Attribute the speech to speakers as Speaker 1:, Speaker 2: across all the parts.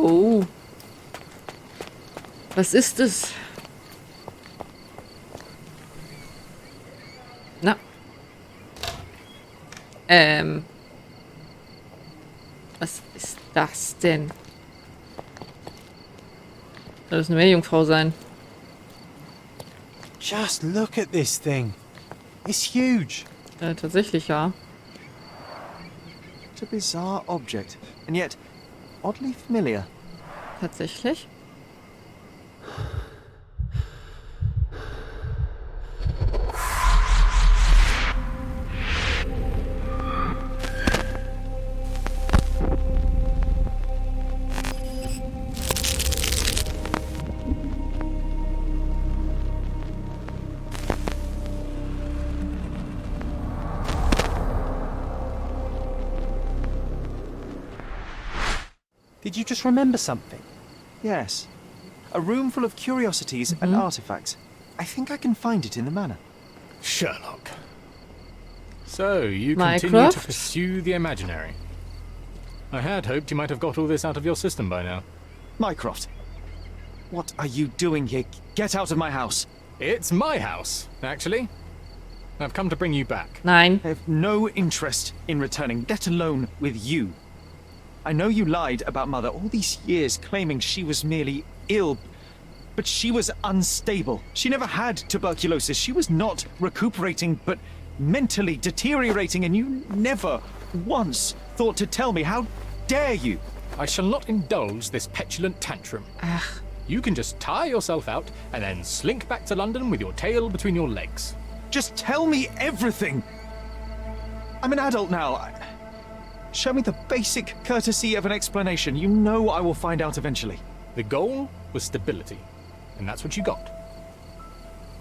Speaker 1: Oh. Was ist es? Na. Was ist das denn? Soll das eine Meerjungfrau sein?
Speaker 2: Just look at this thing. It's huge.
Speaker 1: Tatsächlich, ja.
Speaker 3: It's a bizarre object, and yet oddly familiar.
Speaker 1: Tatsächlich.
Speaker 2: Did you just remember something?
Speaker 3: Yes. A room full of curiosities and artifacts. I think I can find it in the manor.
Speaker 4: Sherlock. So, you
Speaker 1: Minecraft?
Speaker 4: continue to pursue the imaginary. I had hoped you might have got all this out of your system by now.
Speaker 3: Mycroft, what are you doing here? Get out of my house.
Speaker 4: It's my house, actually. I've come to bring you back.
Speaker 1: Nein.
Speaker 3: I have no interest in returning, let alone with you. I know you lied about Mother all these years, claiming she was merely ill, but she was unstable. She never had tuberculosis. She was not recuperating, but mentally deteriorating, and you never once thought to tell me. How dare you?
Speaker 4: I shall not indulge this petulant tantrum.
Speaker 1: Ach,
Speaker 4: You can just tire yourself out and then slink back to London with your tail between your legs.
Speaker 3: Just tell me everything. I'm an adult now. Show me the basic courtesy of an explanation. You know I will find out eventually.
Speaker 4: The goal was stability, and that's what you got.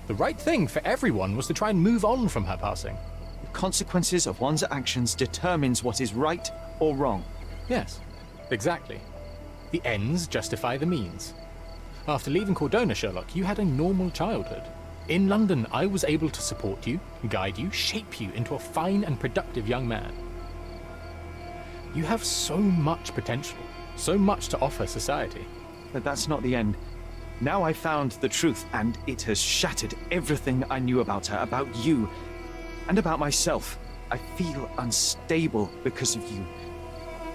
Speaker 4: The right thing for everyone was to try and move on from her passing.
Speaker 3: The consequences of one's actions determines what is right or wrong.
Speaker 4: Yes, exactly. The ends justify the means. After leaving Cordona, Sherlock, you had a normal childhood. In London, I was able to support you, guide you, shape you into a fine and productive young man. You have so much potential, so much to offer society.
Speaker 3: But that's not the end. Now I found the truth, and it has shattered everything I knew about her, about you, and about myself. I feel unstable because of you.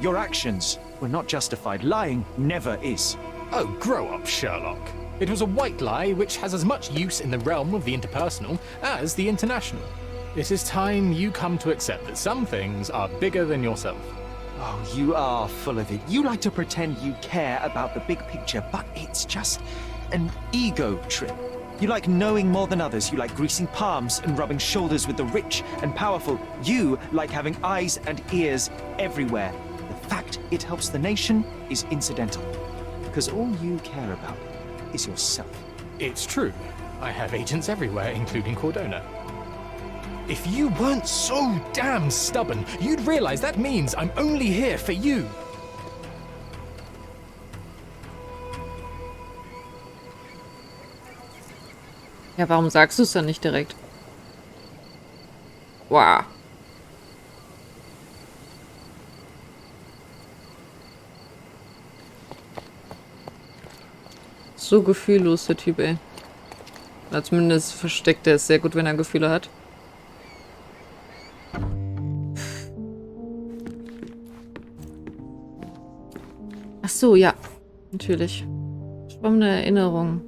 Speaker 3: Your actions were not justified. Lying never is.
Speaker 4: Oh, grow up, Sherlock. It was a white lie which has as much use in the realm of the interpersonal as the international. It is time you come to accept that some things are bigger than yourself.
Speaker 3: Oh, you are full of it. You like to pretend you care about the big picture, but it's just an ego trip. You like knowing more than others. You like greasing palms and rubbing shoulders with the rich and powerful. You like having eyes and ears everywhere. The fact it helps the nation is incidental, because all you care about is yourself.
Speaker 4: It's true. I have agents everywhere, including Cordona. If you weren't so damn stubborn, you'd realize that means I'm only here for you.
Speaker 1: ja, warum sagst du es dann nicht direkt? Wow. So gefühllos, der Typ, ey. Oder zumindest versteckt er es sehr gut, wenn er Gefühle hat. Ach so, ja. Natürlich. Schwammende Erinnerung.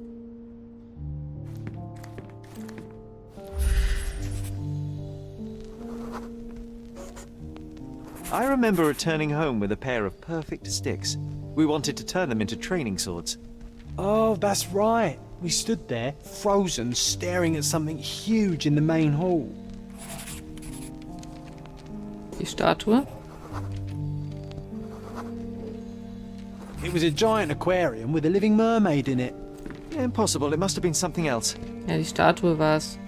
Speaker 3: I remember returning home with a pair of perfect sticks. We wanted to turn them into training swords.
Speaker 2: Oh, that's right. We stood there, frozen, staring at something huge in the main hall.
Speaker 1: Die Statue.
Speaker 2: It was a giant aquarium with a living mermaid in it.
Speaker 3: Impossible. It must have been something else.
Speaker 1: Ja, die Statue war's.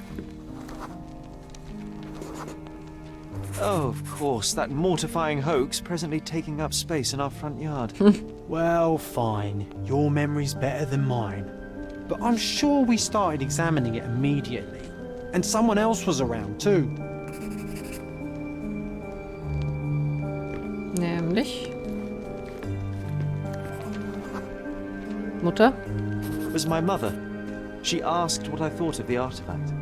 Speaker 3: Oh, of course, that mortifying hoax presently taking up space in our front yard.
Speaker 2: Well, fine. Your memory's better than mine. But I'm sure we started examining it immediately. And someone else was around too.
Speaker 1: Nämlich. Mutter?
Speaker 3: It was my mother. She asked what I thought of the artifact.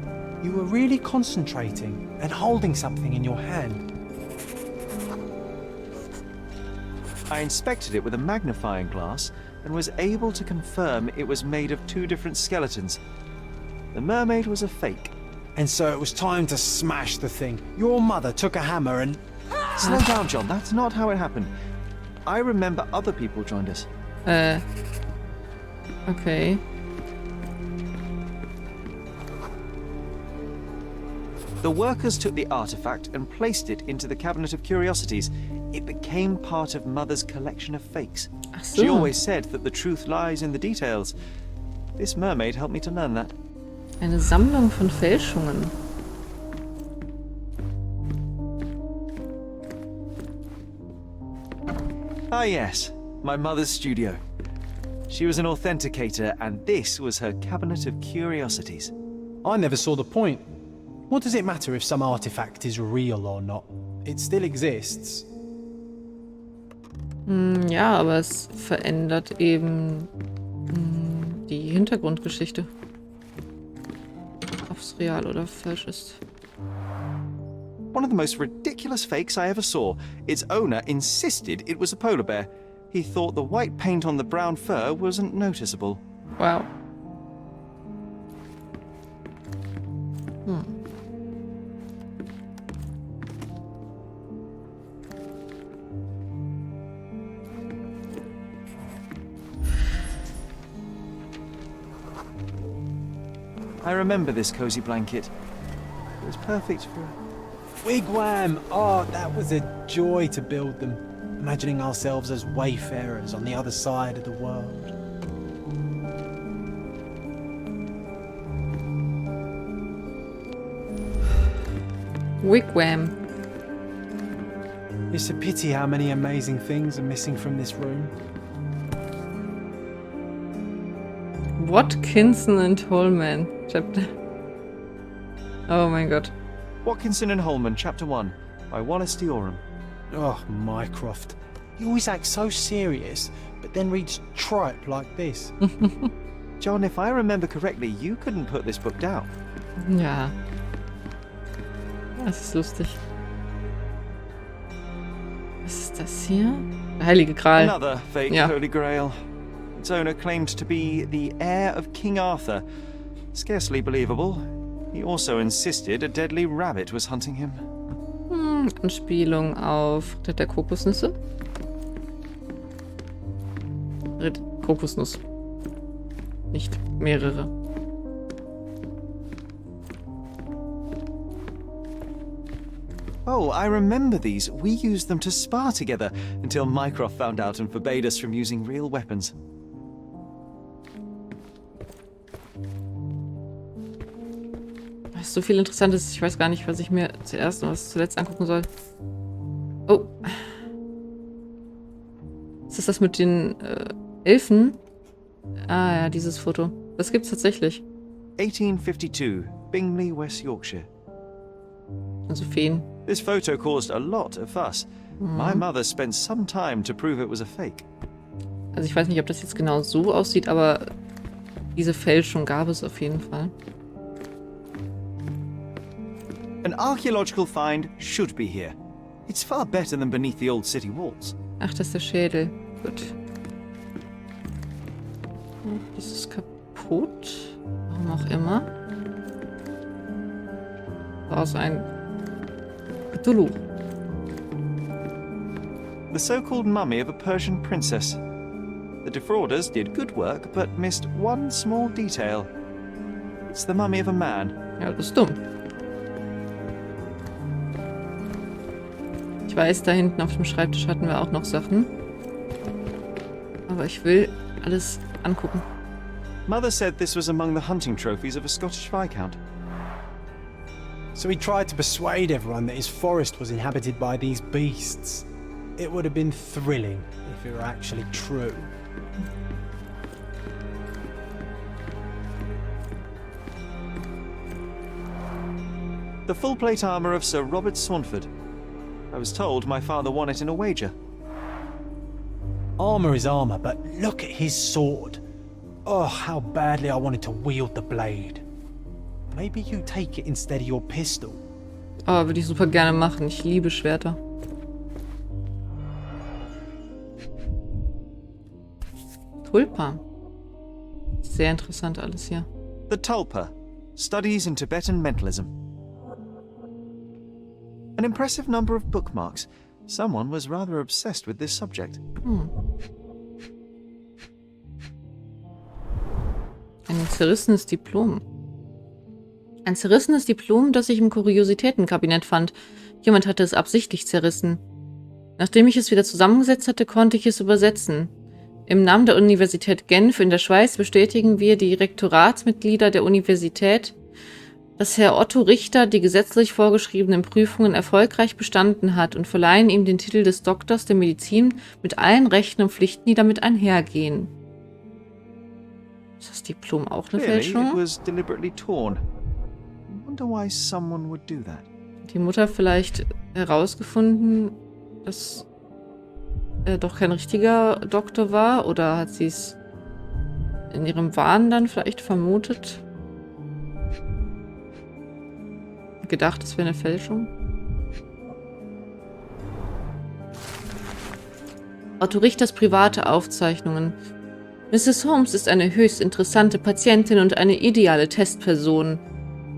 Speaker 2: You were really concentrating and holding something in your hand.
Speaker 3: I inspected it with a magnifying glass and was able to confirm it was made of 2 different skeletons. The mermaid was a fake.
Speaker 2: And so it was time to smash the thing. Your mother took a hammer and...
Speaker 3: Slow down, John. That's not how it happened. I remember other people joined us.
Speaker 1: Okay.
Speaker 3: The workers took the artifact and placed it into the cabinet of curiosities. It became part of Mother's collection of fakes.
Speaker 1: Ach so.
Speaker 3: She always said that the truth lies in the details. This mermaid helped me to learn that.
Speaker 1: Eine Sammlung von Fälschungen.
Speaker 3: Ah yes, my mother's studio. She was an authenticator and this was her cabinet of curiosities.
Speaker 2: I never saw the point. What does it matter if some artifact is real or not? It still exists.
Speaker 1: Ja, aber es verändert eben die Hintergrundgeschichte. Ob es real oder falsch ist.
Speaker 3: One of the most ridiculous fakes I ever saw. Its owner insisted it was a polar bear. He thought the white paint on the brown fur wasn't noticeable.
Speaker 1: Wow.
Speaker 3: I remember this cozy blanket. It was perfect for...
Speaker 2: Wigwam! Oh, that was a joy to build them. Imagining ourselves as wayfarers on the other side of the world.
Speaker 1: Wigwam.
Speaker 2: It's a pity how many amazing things are missing from this room.
Speaker 1: Watkinson and Holman Chapter. Oh mein Gott.
Speaker 3: Watkinson and Holman, Chapter One, by Wallace Dioram.
Speaker 2: Oh, Mycroft. He always acts so serious, but then reads tripe like this.
Speaker 3: John, if I remember correctly, you couldn't put this book down.
Speaker 1: Ja. Das ist lustig. Was ist das hier? Der Heilige Gral.
Speaker 3: Another fake
Speaker 1: Yeah.
Speaker 3: Holy Grail. Its owner claimed to be the heir of King Arthur. Scarcely believable. He also insisted a deadly rabbit was hunting him.
Speaker 1: Anspielung auf Ritt der Kokosnüsse. Kokosnuss. Nicht mehrere.
Speaker 3: Oh, I remember these. We used them to spar together until Mycroft found out and forbade us from using real weapons.
Speaker 1: Es ist so viel Interessantes. Ich weiß gar nicht, was ich mir zuerst und was zuletzt angucken soll. Oh. Ist das mit den Elfen? Ah ja, dieses Foto. Das gibt's tatsächlich.
Speaker 3: 1852, Bingley, West Yorkshire.
Speaker 1: Also Feen.
Speaker 3: This photo caused a lot of fuss. My mother spent some time to prove it was a fake.
Speaker 1: Also ich weiß nicht, ob das jetzt genau so aussieht, aber diese Fälschung gab es auf jeden Fall.
Speaker 3: An archaeological find should be here. It's far better than beneath the old city walls.
Speaker 1: Ach, das ist der Schädel. Gut. Das ist kaputt. Warum auch immer. War es ein Cthulhu.
Speaker 3: The so-called mummy of a Persian princess. The defrauders did good work, but missed one small detail. It's the mummy of a man.
Speaker 1: Ja, das ist dumm. Ich weiß, da hinten auf dem Schreibtisch hatten wir auch noch Sachen. Aber ich will alles angucken.
Speaker 3: Mother said this was among the hunting trophies of a Scottish Viscount.
Speaker 2: So he tried to persuade everyone that his forest was inhabited by these beasts. It would have been thrilling if it were actually true.
Speaker 3: The full plate armour of Sir Robert Swanford. I was told my father won it in a wager.
Speaker 2: Armour is armour, but look at his sword. Oh, how badly I wanted to wield the blade. Maybe you take it instead of your pistol.
Speaker 1: Oh, würde ich super gerne machen. Ich liebe Schwerter. Tulpa. Sehr interessant alles hier.
Speaker 3: The Tulpa, Studies in Tibetan Mentalism. An impressive number of bookmarks. Someone was rather obsessed with this subject.
Speaker 1: Ein zerrissenes Diplom. Ein zerrissenes Diplom, das ich im Kuriositätenkabinett fand. Jemand hatte es absichtlich zerrissen. Nachdem ich es wieder zusammengesetzt hatte, konnte ich es übersetzen. Im Namen der Universität Genf in der Schweiz bestätigen wir die Rektoratsmitglieder der Universität, dass Herr Otto Richter die gesetzlich vorgeschriebenen Prüfungen erfolgreich bestanden hat und verleihen ihm den Titel des Doktors der Medizin mit allen Rechten und Pflichten, die damit einhergehen. Ist das Diplom auch eine
Speaker 3: Clearly,
Speaker 1: Fälschung?
Speaker 3: it was deliberately torn. I wonder why someone would do that.
Speaker 1: Hat die Mutter vielleicht herausgefunden, dass er doch kein richtiger Doktor war? Oder hat sie es in ihrem Wahn dann vielleicht vermutet? Gedacht, es wäre eine Fälschung? Otto Richters private Aufzeichnungen. Mrs. Holmes ist eine höchst interessante Patientin und eine ideale Testperson,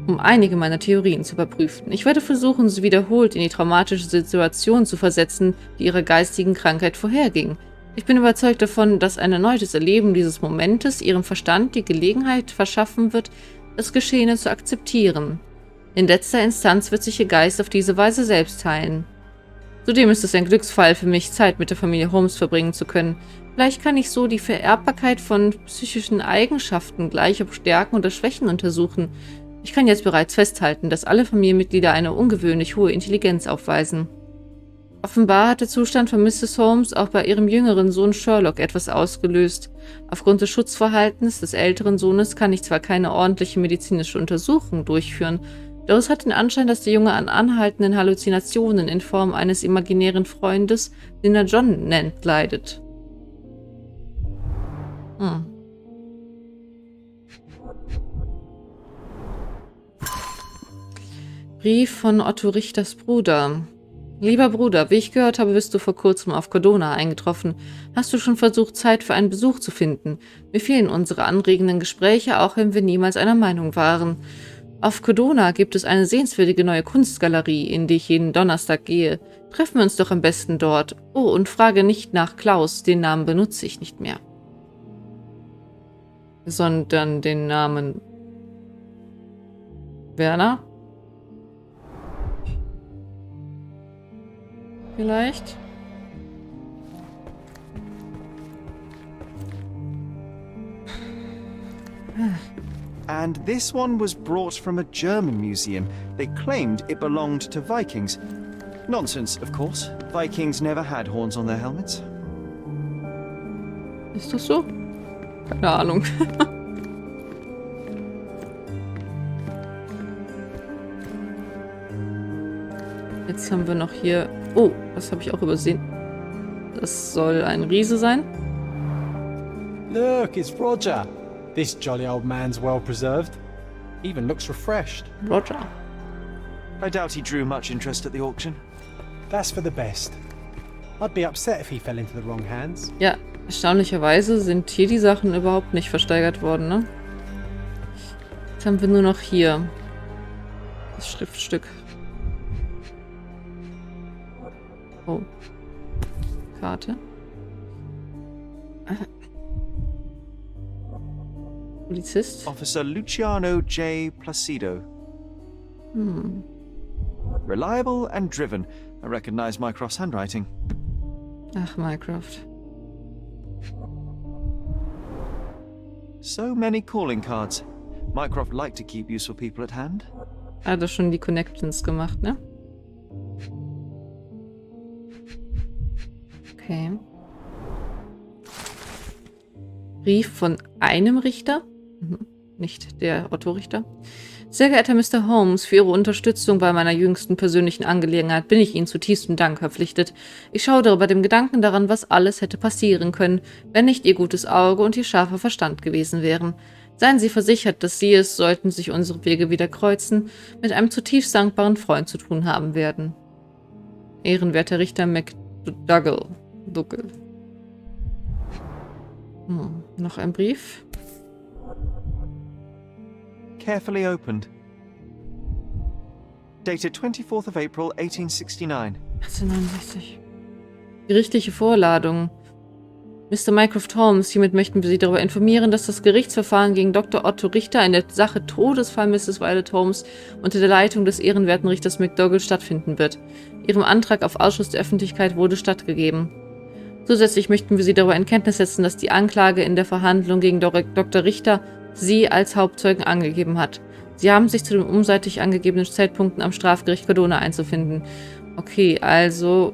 Speaker 1: um einige meiner Theorien zu überprüfen. Ich werde versuchen, sie wiederholt in die traumatische Situation zu versetzen, die ihrer geistigen Krankheit vorherging. Ich bin überzeugt davon, dass ein erneutes Erleben dieses Momentes ihrem Verstand die Gelegenheit verschaffen wird, das Geschehene zu akzeptieren. In letzter Instanz wird sich ihr Geist auf diese Weise selbst heilen. Zudem ist es ein Glücksfall für mich, Zeit mit der Familie Holmes verbringen zu können. Vielleicht kann ich so die Vererbbarkeit von psychischen Eigenschaften gleich ob Stärken oder Schwächen untersuchen. Ich kann jetzt bereits festhalten, dass alle Familienmitglieder eine ungewöhnlich hohe Intelligenz aufweisen. Offenbar hat der Zustand von Mrs. Holmes auch bei ihrem jüngeren Sohn Sherlock etwas ausgelöst. Aufgrund des Schutzverhaltens des älteren Sohnes kann ich zwar keine ordentliche medizinische Untersuchung durchführen, doch es hat den Anschein, dass der Junge an anhaltenden Halluzinationen in Form eines imaginären Freundes, den er John nennt, leidet. Brief von Otto Richters Bruder. Lieber Bruder, wie ich gehört habe, bist du vor kurzem auf Cordona eingetroffen. Hast du schon versucht, Zeit für einen Besuch zu finden? Mir fehlen unsere anregenden Gespräche, auch wenn wir niemals einer Meinung waren. Auf Cordona gibt es eine sehenswürdige neue Kunstgalerie, in die ich jeden Donnerstag gehe. Treffen wir uns doch am besten dort. Oh, und frage nicht nach Klaus, den Namen benutze ich nicht mehr. Sondern den Namen Werner? Vielleicht?
Speaker 3: And this one was brought from a German museum. They claimed it belonged to Vikings. Nonsense, of course. Vikings never had horns on their helmets.
Speaker 1: Ist das so? Keine Ahnung. Jetzt haben wir noch hier... Oh, das habe ich auch übersehen. Das soll ein Riese sein.
Speaker 2: Look, it's Roger. This jolly old man's well preserved. Even looks refreshed.
Speaker 1: Roger.
Speaker 3: I doubt he drew much interest at the auction.
Speaker 2: That's for the best. I'd be upset if he fell into the wrong hands.
Speaker 1: Ja, erstaunlicherweise sind hier die Sachen überhaupt nicht versteigert worden, ne? Jetzt haben wir nur noch hier das Schriftstück. Oh. Karte. Polizist.
Speaker 3: Officer Luciano J. Placido. Reliable and driven. I recognize Mycroft's handwriting.
Speaker 1: Ach, Mycroft.
Speaker 3: So many calling cards. Mycroft liked to keep useful people at hand.
Speaker 1: Hat er schon die Connections gemacht, ne? Okay. Brief von einem Richter? Nicht der Otto Richter. Sehr geehrter Mr. Holmes, für Ihre Unterstützung bei meiner jüngsten persönlichen Angelegenheit bin ich Ihnen zu tiefstem Dank verpflichtet. Ich schaudere bei dem Gedanken daran, was alles hätte passieren können, wenn nicht Ihr gutes Auge und Ihr scharfer Verstand gewesen wären. Seien Sie versichert, dass Sie es, sollten sich unsere Wege wieder kreuzen, mit einem zutiefst dankbaren Freund zu tun haben werden. Ehrenwerter Richter McDougall. Noch ein Brief.
Speaker 3: Carefully opened. Dated 24th of April, 1869.
Speaker 1: 1869. Gerichtliche Vorladung. Mr. Mycroft Holmes, hiermit möchten wir Sie darüber informieren, dass das Gerichtsverfahren gegen Dr. Otto Richter in der Sache Todesfall Mrs. Violet Holmes unter der Leitung des ehrenwerten Richters McDougall stattfinden wird. Ihrem Antrag auf Ausschluss der Öffentlichkeit wurde stattgegeben. Zusätzlich möchten wir Sie darüber in Kenntnis setzen, dass die Anklage in der Verhandlung gegen Dr. Richter Sie als Hauptzeugen angegeben hat. Sie haben sich zu den umseitig angegebenen Zeitpunkten am Strafgericht Cordona einzufinden. Okay, also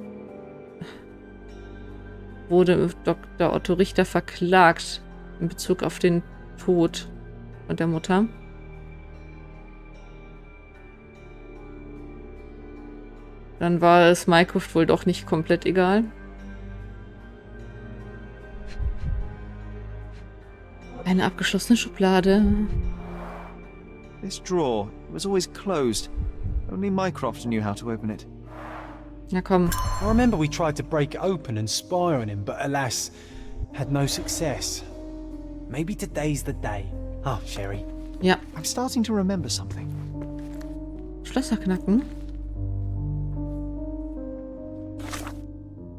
Speaker 1: wurde Dr. Otto Richter verklagt in Bezug auf den Tod von der Mutter. Dann war es Mycroft wohl doch nicht komplett egal. Eine abgeschlossene Schublade.
Speaker 3: This drawer was always closed. Only Mycroft knew how to open it.
Speaker 1: Na komm.
Speaker 2: I remember we tried to break it open and spy on him, but alas, had no success. Maybe today's the day. Ah, Sherry.
Speaker 1: Ja.
Speaker 3: I'm starting to remember something.
Speaker 1: Schlösser knacken.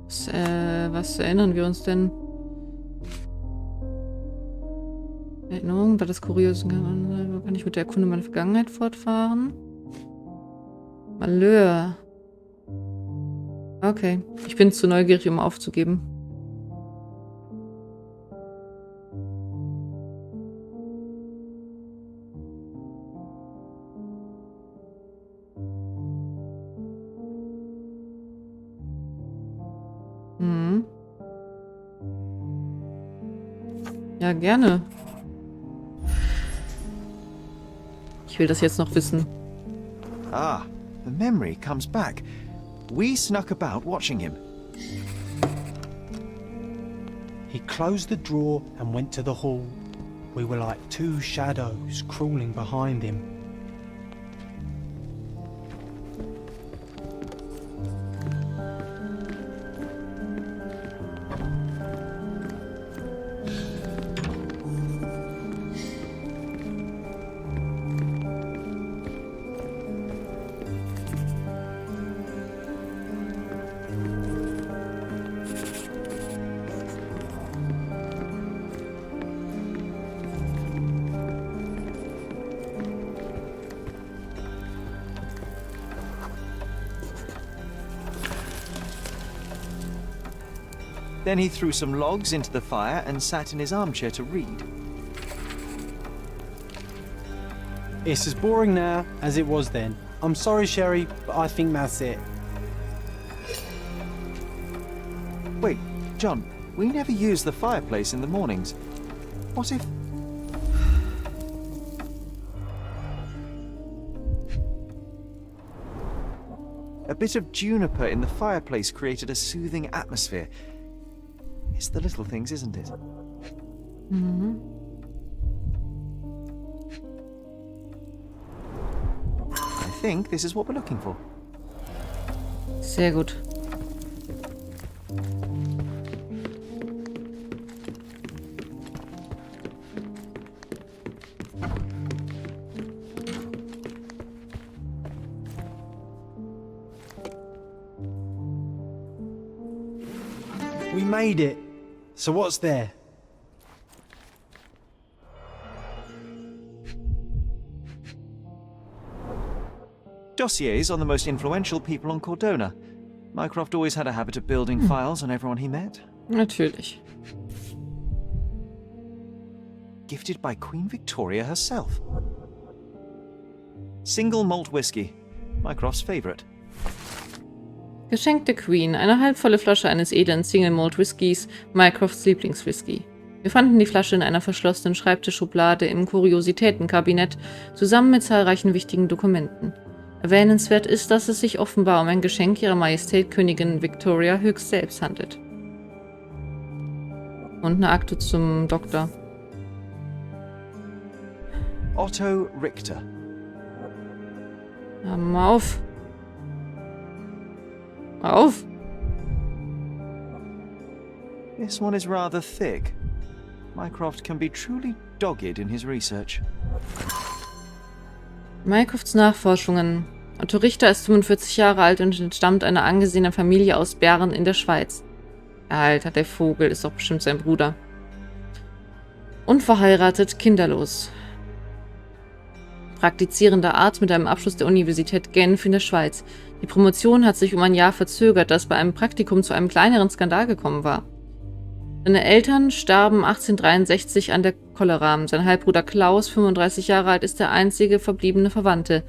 Speaker 1: Was erinnern wir uns denn? Erinnerung, war das Kurios, kann ich mit der Erkundung meiner Vergangenheit fortfahren? Malheur. Okay, ich bin zu neugierig, um aufzugeben. Ja, gerne. Ich will das jetzt noch wissen.
Speaker 3: Ah, the memory comes back. We snuck about watching him.
Speaker 2: He closed the drawer and went to the hall. We were like two shadows crawling behind him.
Speaker 3: Then he threw some logs into the fire and sat in his armchair to read.
Speaker 2: It's as boring now as it was then. I'm sorry, Sherry, but I think that's it.
Speaker 3: Wait, John, we never use the fireplace in the mornings. What if... A bit of juniper in the fireplace created a soothing atmosphere. It's the little things, isn't it? I think this is what we're looking for.
Speaker 1: Sehr gut.
Speaker 2: We made it. So what's there?
Speaker 3: Dossiers on the most influential people on Cordona. Mycroft always had a habit of building files on everyone he met.
Speaker 1: Natürlich.
Speaker 3: Gifted by Queen Victoria herself. Single malt whiskey. Mycroft's favorite.
Speaker 1: Geschenkte Queen, eine halbvolle Flasche eines edlen Single Malt Whiskys, Mycrofts Lieblingswhisky. Wir fanden die Flasche in einer verschlossenen Schreibtischschublade im Kuriositätenkabinett zusammen mit zahlreichen wichtigen Dokumenten. Erwähnenswert ist, dass es sich offenbar um ein Geschenk ihrer Majestät Königin Victoria höchst selbst handelt. Und eine Akte zum Doktor.
Speaker 3: Otto Richter.
Speaker 1: Ja, mal auf. Mal auf.
Speaker 3: This one is rather thick. Mycroft can be truly dogged in his research.
Speaker 1: Mycrofts Nachforschungen. Otto Richter ist 45 Jahre alt und entstammt einer angesehenen Familie aus Bern in der Schweiz. Alter, der Vogel ist doch bestimmt sein Bruder. Unverheiratet, kinderlos. Praktizierender Arzt mit einem Abschluss der Universität Genf in der Schweiz. Die Promotion hat sich um ein Jahr verzögert, das bei einem Praktikum zu einem kleineren Skandal gekommen war. Seine Eltern starben 1863 an der Cholera. Sein Halbbruder Klaus, 35 Jahre alt, ist der einzige verbliebene Verwandte.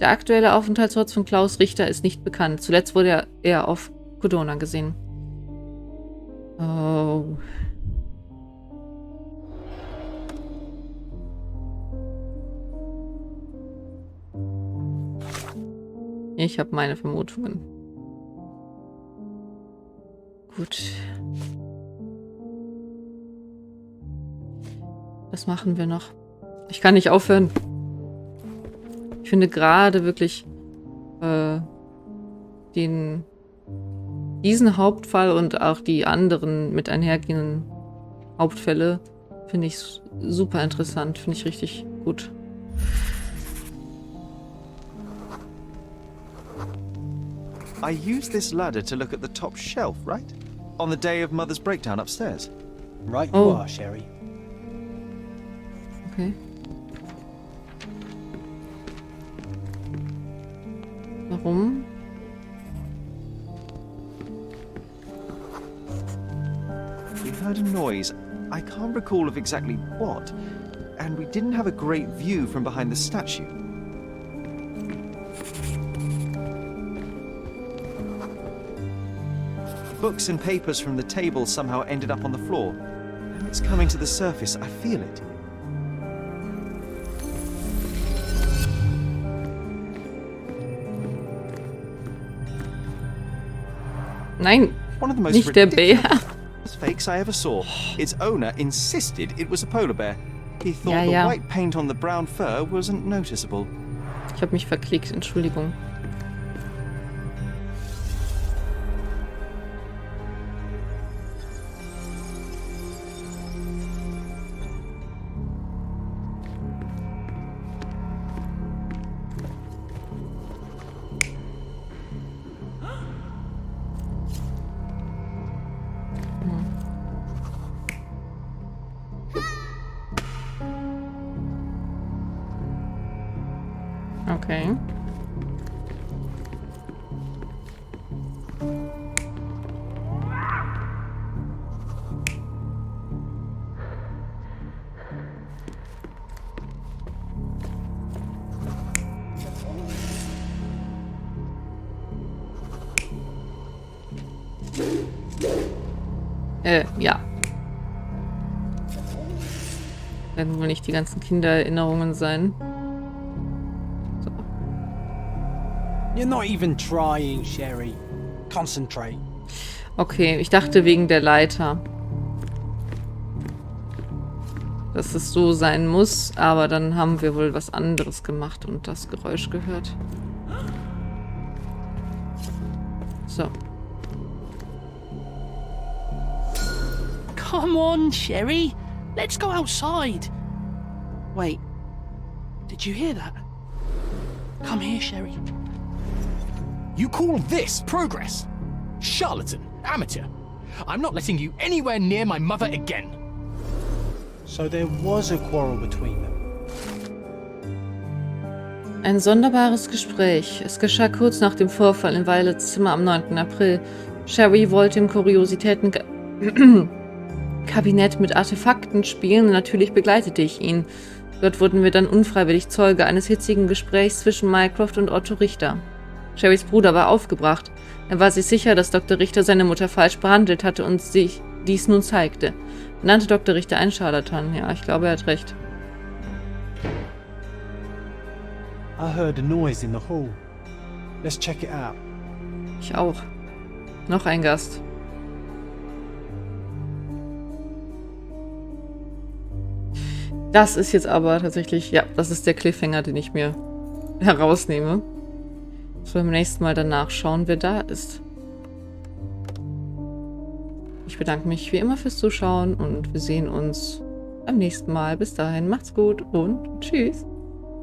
Speaker 1: Der aktuelle Aufenthaltsort von Klaus Richter ist nicht bekannt. Zuletzt wurde er auf Cordona gesehen. Oh. Ich habe meine Vermutungen. Gut. Was machen wir noch? Ich kann nicht aufhören. Ich finde gerade wirklich diesen Hauptfall und auch die anderen mit einhergehenden Hauptfälle finde ich super interessant. Finde ich richtig gut.
Speaker 3: I used this ladder to look at the top shelf, right? On the day of Mother's breakdown upstairs.
Speaker 2: Right you are, Sherry.
Speaker 1: Okay. Warum?
Speaker 3: We heard a noise. I can't recall of exactly what. And we didn't have a great view from behind the statue. Books and papers from the table somehow ended up on the floor. And it's coming to the surface. I feel it.
Speaker 1: Nein,
Speaker 3: One of the most
Speaker 1: nicht der Bär.
Speaker 3: ridiculous fakes I ever saw. Its owner insisted it was a polar bear. He thought
Speaker 1: Ja,
Speaker 3: the
Speaker 1: ja.
Speaker 3: white paint on the brown fur wasn't noticeable.
Speaker 1: Ich habe mich verklickt, Entschuldigung. Okay. Ja. Werden wohl nicht die ganzen Kindererinnerungen sein.
Speaker 2: You're not even trying, Sherry. Concentrate.
Speaker 1: Okay, ich dachte wegen der Leiter. Dass es so sein muss, aber dann haben wir wohl was anderes gemacht und das Geräusch gehört. So.
Speaker 5: Come on, Sherry. Let's go outside. Wait. Did you hear that? Come here, Sherry.
Speaker 4: You call this progress? Charlatan, amateur. I'm not letting you anywhere near my mother again.
Speaker 2: So there was a quarrel between them.
Speaker 1: Ein sonderbares Gespräch. Es geschah kurz nach dem Vorfall in Violets Zimmer am 9. April. Sherry wollte im Kuriositätenkabinett mit Artefakten spielen und natürlich begleitete ich ihn. Dort wurden wir dann unfreiwillig Zeuge eines hitzigen Gesprächs zwischen Mycroft und Otto Richter. Sherrys Bruder war aufgebracht. Er war sich sicher, dass Dr. Richter seine Mutter falsch behandelt hatte und dies nun zeigte. Nannte Dr. Richter einen Scharlatan. Ja, ich glaube, er hat recht.
Speaker 2: I heard a noise in the hall. Let's check it out.
Speaker 1: Ich auch. Noch ein Gast. Das ist jetzt aber tatsächlich, ja, das ist der Cliffhanger, den ich mir herausnehme. Ich will beim nächsten Mal dann nachschauen, wer da ist. Ich bedanke mich wie immer fürs Zuschauen und wir sehen uns beim nächsten Mal. Bis dahin, macht's gut und tschüss.